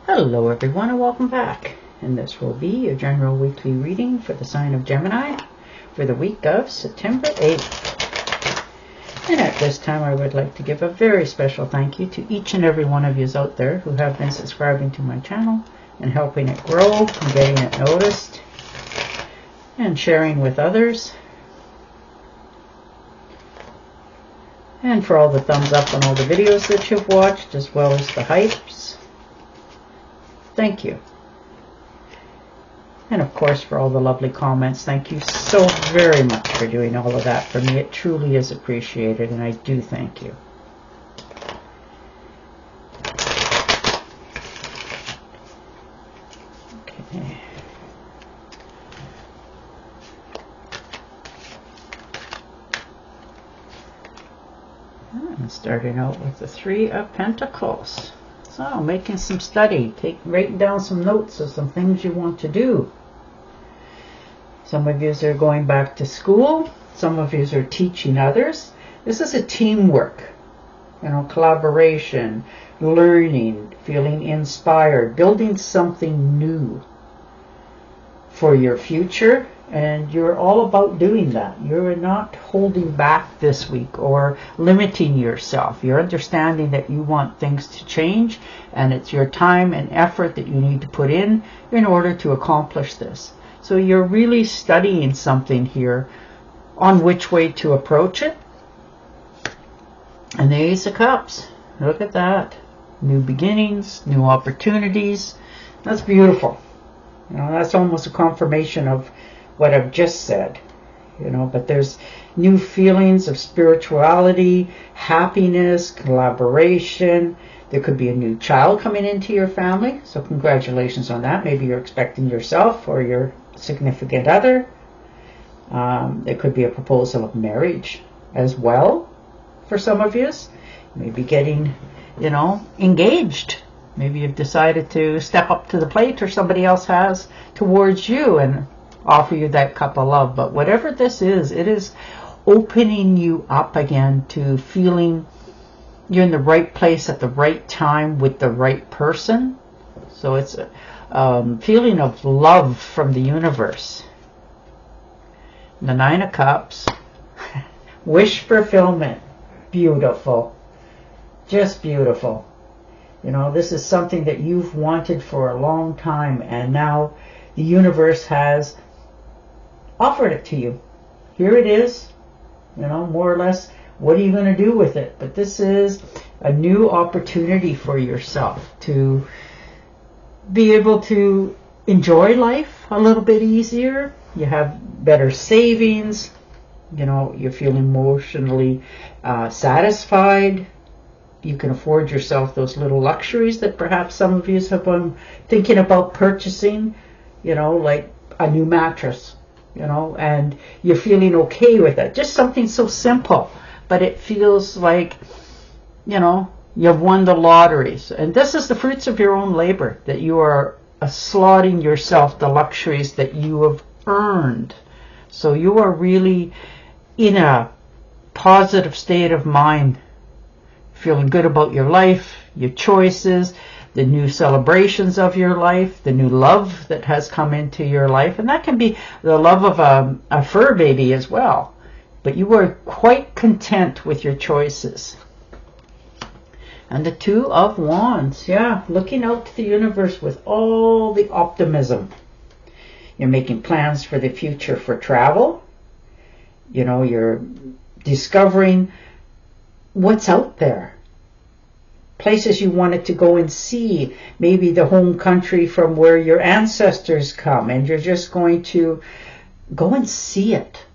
Hello everyone and welcome back, and this will be your general weekly reading for the sign of Gemini for the week of September 8th. And at this time I would like to give a very special thank you to each and every one of you out there who have been subscribing to my channel and helping it grow and getting it noticed and sharing with others, and for all the thumbs up on all the videos that you've watched as well as the hypes. Thank you. And of course for all the lovely comments. Thank you so very much for doing all of that for me. It truly is appreciated, and I do thank you. Okay. I'm starting out with the Three of Pentacles. So, making some study, writing down some notes of some things you want to do. Some of you are going back to school. Some of you are teaching others. This is a teamwork, collaboration, learning, feeling inspired, building something new for your future. And you're all about doing that. You're not holding back this week or limiting yourself. You're understanding that you want things to change, and it's your time and effort that you need to put in order to accomplish this. So you're really studying something here on which way to approach it. And the Ace of Cups. Look at that. New beginnings, new opportunities. That's beautiful. That's almost a confirmation of what I've just said, but there's new feelings of spirituality, happiness, collaboration. There could be a new child coming into your family, so congratulations on that. Maybe you're expecting yourself or your significant other. There could be a proposal of marriage as well for some of you. Maybe getting, engaged. Maybe you've decided to step up to the plate, or somebody else has towards you and offer you that cup of love. But whatever this is, it is opening you up again to feeling you're in the right place at the right time with the right person. So it's a feeling of love from the universe. The Nine of Cups. Wish fulfillment. Beautiful. Just beautiful. This is something that you've wanted for a long time, and now the universe has offered it to you. Here it is, more or less. What are you going to do with it? But this is a new opportunity for yourself to be able to enjoy life a little bit easier. You have better savings. You feel emotionally satisfied. You can afford yourself those little luxuries that perhaps some of you have been thinking about purchasing, like a new mattress. And you're feeling okay with it. Just something so simple, but it feels like, you've won the lotteries. And this is the fruits of your own labor, that you are slotting yourself the luxuries that you have earned. So you are really in a positive state of mind, feeling good about your life, your choices, the new celebrations of your life, the new love that has come into your life. And that can be the love of a fur baby as well. But you are quite content with your choices. And the Two of Wands. Yeah, looking out to the universe with all the optimism. You're making plans for the future for travel. You're discovering what's out there. Places you wanted to go and see, maybe the home country from where your ancestors come, and you're just going to go and see it,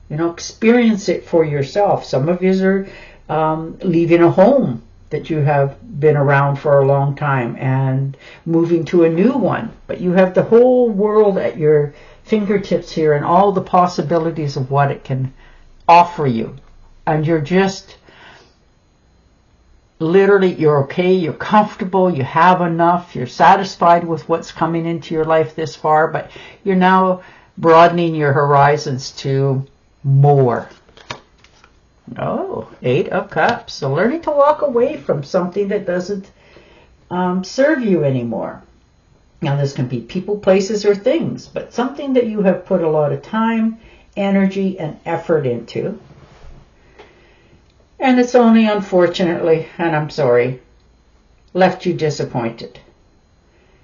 experience it for yourself. Some of you are leaving a home that you have been around for a long time and moving to a new one, but you have the whole world at your fingertips here and all the possibilities of what it can offer you, and you're just literally, you're okay, you're comfortable, you have enough, you're satisfied with what's coming into your life this far, but you're now broadening your horizons to more. Oh, Eight of Cups. So learning to walk away from something that doesn't serve you anymore. Now, this can be people, places, or things, but something that you have put a lot of time, energy, and effort into. And it's only, unfortunately, and I'm sorry, left you disappointed.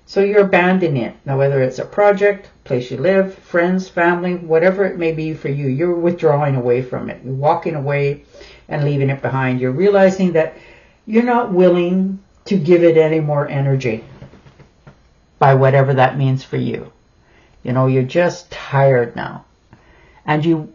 So you're abandoning it. Now, whether it's a project, place you live, friends, family, whatever it may be for you, you're withdrawing away from it. You're walking away and leaving it behind. You're realizing that you're not willing to give it any more energy, by whatever that means for you. You know, you're just tired now. And you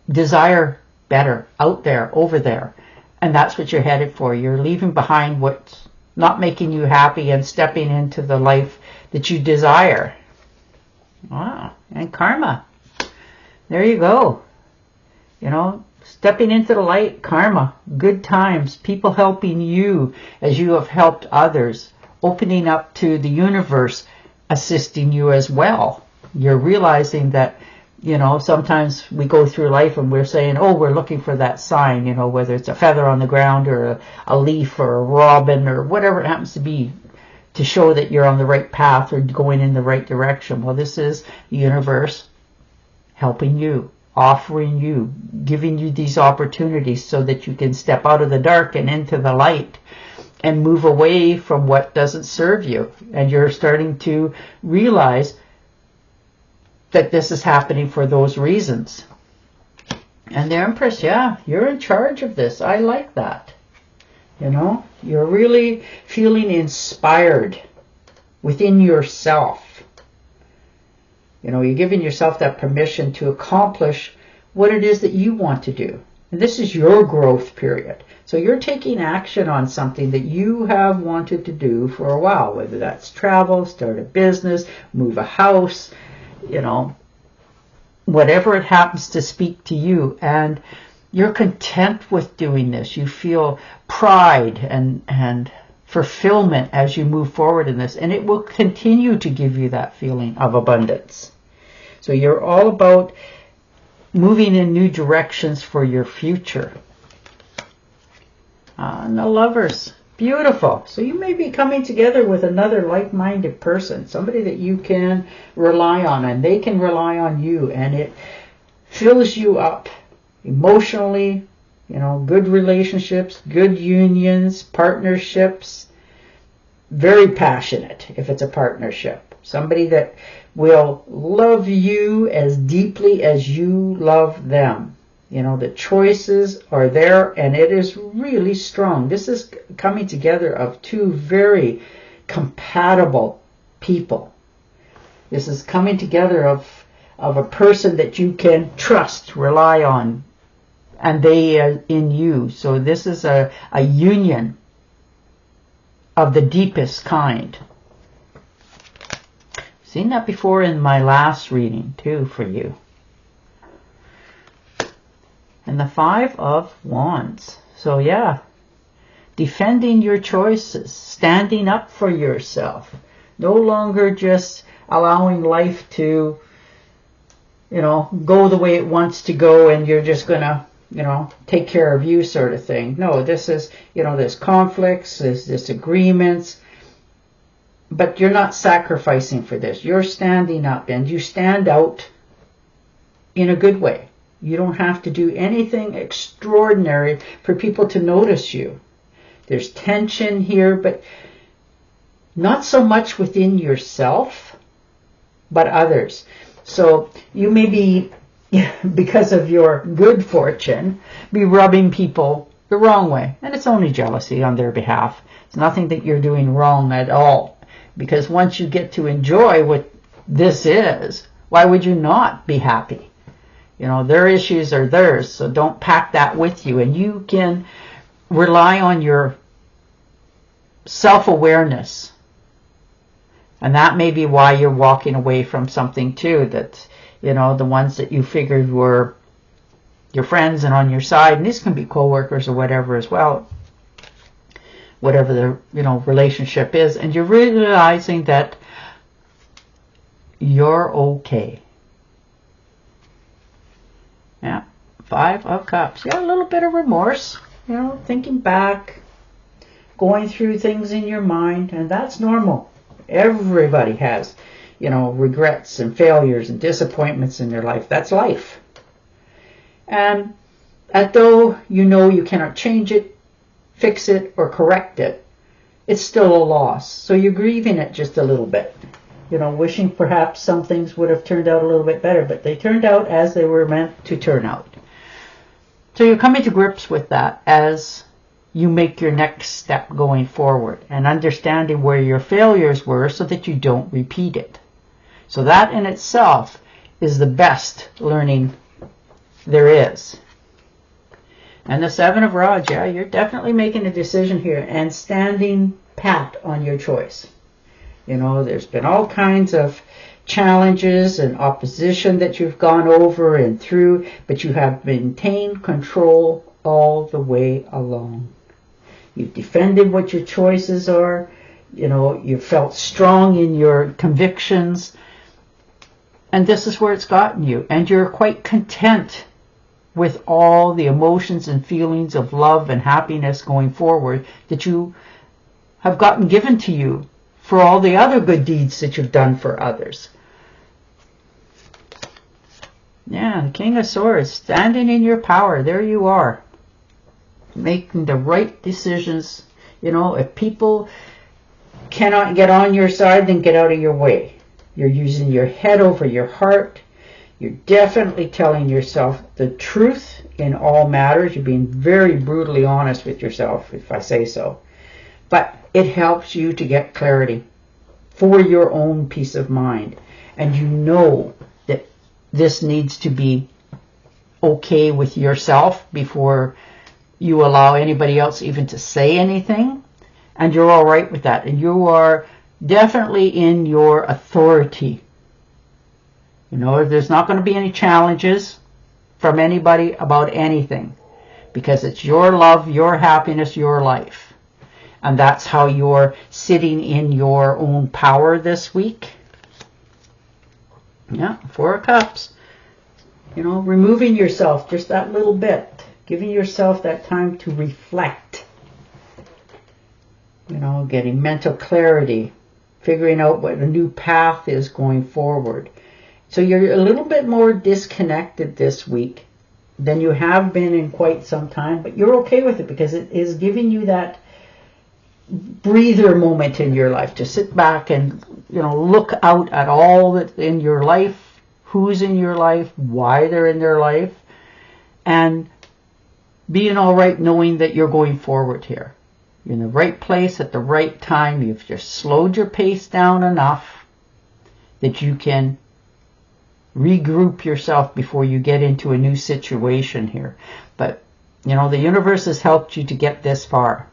desire better out there, over there. And that's what you're headed for. You're leaving behind what's not making you happy and stepping into the life that you desire. Wow. And karma. There you go. You know, stepping into the light, karma, good times, people helping you as you have helped others, opening up to the universe, assisting you as well. You're realizing that, you know, sometimes we go through life and we're saying, oh, we're looking for that sign, you know, whether it's a feather on the ground or a leaf or a robin or whatever it happens to be, to show that you're on the right path or going in the right direction. Well, this is the universe helping you, offering you, giving you these opportunities so that you can step out of the dark and into the light and move away from what doesn't serve you. And you're starting to realize that this is happening for those reasons. And the Empress, yeah, you're in charge of this. I like that. You know, you're really feeling inspired within yourself. You know, you're giving yourself that permission to accomplish what it is that you want to do. And this is your growth period. So you're taking action on something that you have wanted to do for a while, whether that's travel, start a business, move a house, you know, whatever it happens to speak to you. And you're content with doing this. You feel pride and fulfillment as you move forward in this. And it will continue to give you that feeling of abundance. So you're all about moving in new directions for your future. And the Lovers. Beautiful. So you may be coming together with another like-minded person, somebody that you can rely on, and they can rely on you, and it fills you up emotionally, you know, good relationships, good unions, partnerships, very passionate if it's a partnership. Somebody that will love you as deeply as you love them. You know, the choices are there, and it is really strong. This is coming together of two very compatible people. This is coming together of a person that you can trust, rely on, and they are in you. So this is a union of the deepest kind. Seen that before in my last reading too for you. And the Five of Wands. So yeah, defending your choices, standing up for yourself, no longer just allowing life to, you know, go the way it wants to go and you're just gonna, you know, take care of you sort of thing. No, this is, you know, there's conflicts, there's disagreements, but you're not sacrificing for this. You're standing up, and you stand out in a good way. You don't have to do anything extraordinary for people to notice you. There's tension here, but not so much within yourself, but others. So you may be, because of your good fortune, be rubbing people the wrong way. And it's only jealousy on their behalf. It's nothing that you're doing wrong at all. Because once you get to enjoy what this is, why would you not be happy? You know, their issues are theirs, so don't pack that with you. And you can rely on your self-awareness. And that may be why you're walking away from something too, that, you know, the ones that you figured were your friends and on your side, and these can be co-workers or whatever as well, whatever the, you know, relationship is, and you're realizing that you're okay. Yeah, Five of Cups. Yeah, a little bit of remorse, you know, thinking back, going through things in your mind, and that's normal. Everybody has, regrets and failures and disappointments in their life. That's life. And although you cannot change it, fix it, or correct it, it's still a loss. So you're grieving it just a little bit. Wishing perhaps some things would have turned out a little bit better, but they turned out as they were meant to turn out. So you're coming to grips with that as you make your next step going forward and understanding where your failures were so that you don't repeat it. So that in itself is the best learning there is. And the Seven of Rods, yeah, you're definitely making a decision here and standing pat on your choice. There's been all kinds of challenges and opposition that you've gone over and through, but you have maintained control all the way along. You've defended what your choices are. You felt strong in your convictions. And this is where it's gotten you. And you're quite content with all the emotions and feelings of love and happiness going forward that you have gotten given to you for all the other good deeds that you've done for others. Yeah, the King of Swords, standing in your power. There you are. Making the right decisions. If people cannot get on your side, then get out of your way. You're using your head over your heart. You're definitely telling yourself the truth in all matters. You're being very brutally honest with yourself, if I say so. But it helps you to get clarity for your own peace of mind. And you know that this needs to be okay with yourself before you allow anybody else even to say anything. And you're all right with that. And you are definitely in your authority. There's not going to be any challenges from anybody about anything, because it's your love, your happiness, your life. And that's how you're sitting in your own power this week. Yeah, Four of Cups. Removing yourself just that little bit. Giving yourself that time to reflect. Getting mental clarity. Figuring out what a new path is going forward. So you're a little bit more disconnected this week than you have been in quite some time. But you're okay with it because it is giving you that breather moment in your life to sit back and look out at all that's in your life, who's in your life, why they're in their life, and being all right knowing that you're going forward here. You're in the right place at the right time. You've just slowed your pace down enough that you can regroup yourself before you get into a new situation here. But the universe has helped you to get this far.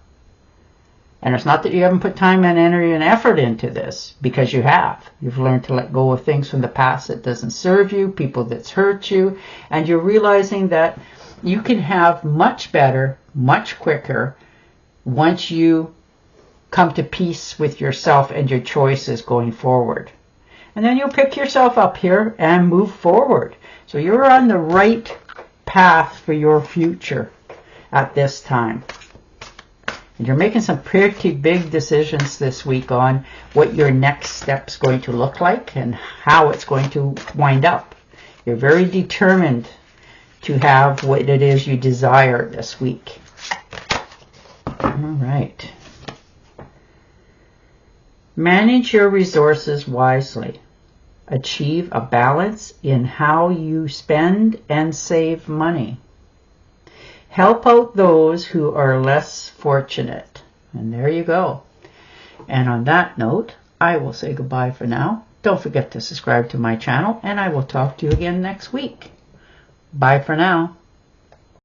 And it's not that you haven't put time and energy and effort into this, because you have. You've learned to let go of things from the past that doesn't serve you, people that's hurt you, and you're realizing that you can have much better, much quicker, once you come to peace with yourself and your choices going forward. And then you'll pick yourself up here and move forward. So you're on the right path for your future at this time. And you're making some pretty big decisions this week on what your next step's going to look like and how it's going to wind up. You're very determined to have what it is you desire this week. All right. Manage your resources wisely. Achieve a balance in how you spend and save money. Help out those who are less fortunate. And there you go. And on that note, I will say goodbye for now. Don't forget to subscribe to my channel, and I will talk to you again next week. Bye for now.